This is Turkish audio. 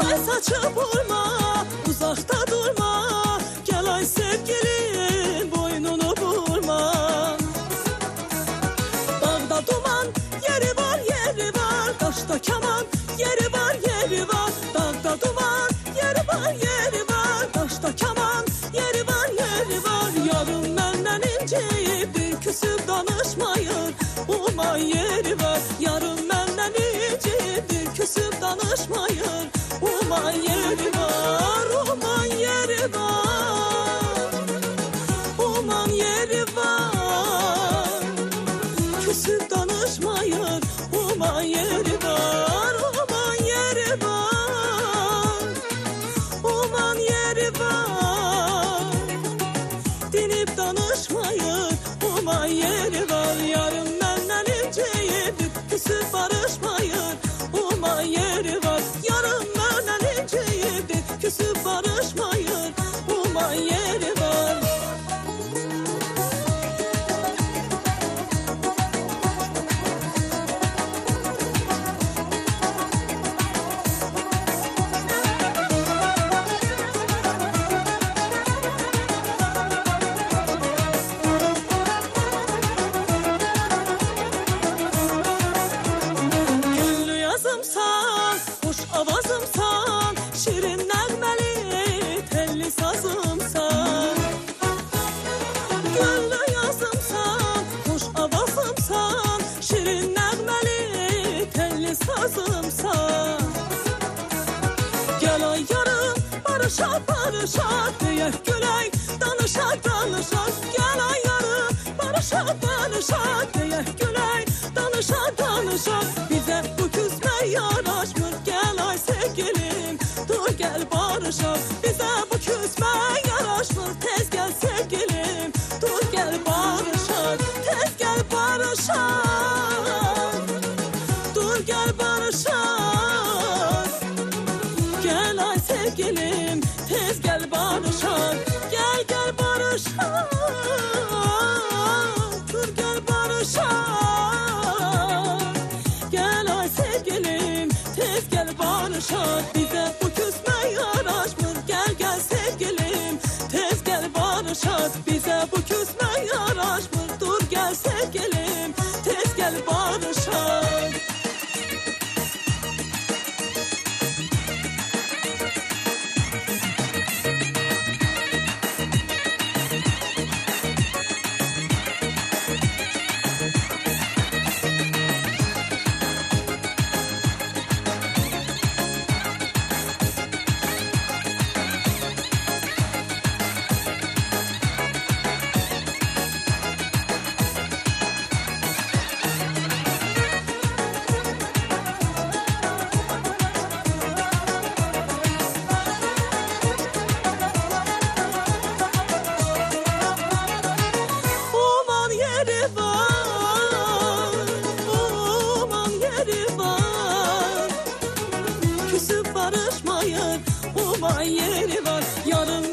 ay saçıp vurma, uzakta durma. Gel ay sevgilim, boynunu vurma. Dağda duman, yeri var, yeri var. Taşta keman, yeri var, yeri var. Dağda duman, yeri var, yeri var. Taşta keman, yeri var, yeri var. Yarım benden inceyip küsüp danışmayın. Uman yeri var. Yarım benden inceyip küsüp danışmayın. Uman yeri var, uman yeri var. Uman yeri var. Küsüp danışmayın. Uman yeri var, uman yeri var. Uman yeri var. Dinip danışmayın. Uman yeri var. Yarım benden inceyip küsüp barışmayın. Uman yeri var. Yarım benden inceyip küsüp barışmayın. Uman yeri var. Kuş avazımsan, şirin nəğməli telli sazımsan. Güllü yazımsan, kuş avazımsan, şirin nəğməli telli sazımsan. Gel ay yarım, barışak barışak, deyək gülək, danışak danışak. Gel ay yarım, barışak barışak, deyək gülək, danışak danışak. Bize bu küsme yaraşmır. Sevgilim, dur gel barışak. Bize bu küsme yaraşmır. Tez gel sevgilim, dur gel barışak. Tez gel barışak. Dur gel barışak. Gel ay sevgilim, tez gel barışak. Gel gel barışak. Dur gel barışak. Gel ay sevgilim, tez gel barışak. Bize bu küsme yaraşmır. Gel gel sevgilim, tez gel barışak. Bize bu küsme yaraşmır. Dur gel sevgilim, tez gel barışak. Barışmayın, uman yeri var. Yarın